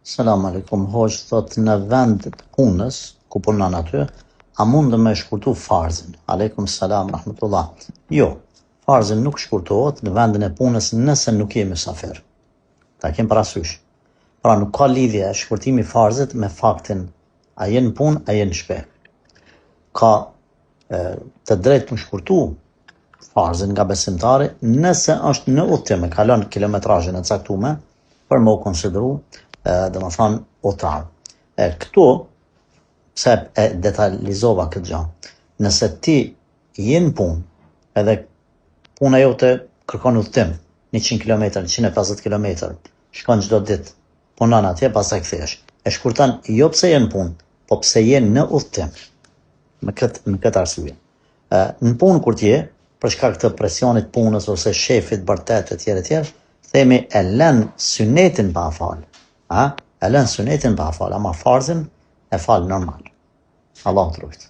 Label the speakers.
Speaker 1: Selam aleikum, hoq thot në vend të punës, ku punon aty, a mund me shkurtu farzin? Aleikum salam, rahmetullah. Jo, farzin nuk shkurtohet në vendin e punës nëse nuk je mysafir. Ta kem parasysh. Pra nuk ka lidhje shkurtimi farzit me faktin a je në punë, a je në shtëpi. Ka të drejtë më shkurtu farzin nga besimtari nëse është në udhtim, e kalon kilometrazhin e caktuar për më u konsideru dhe më thonë udhëtar. Këtu, pse e detalizova këtë gjë, nëse ti je në punë, edhe puna jote kërkon udhëtim, 100 km, 150 km, shkon çdo ditë, punon atje, pastaj kthehesh. E shkurton jo pse je në punë, po pse je në udhëtim. Me këtë arsye. Në punë kur ti je, për shkak të presionit punës ose shefit bërtet etj, themi e lën synetin pa fal. E lën synetin pa fal, ama farzin e fal normal. Allah të rujtë.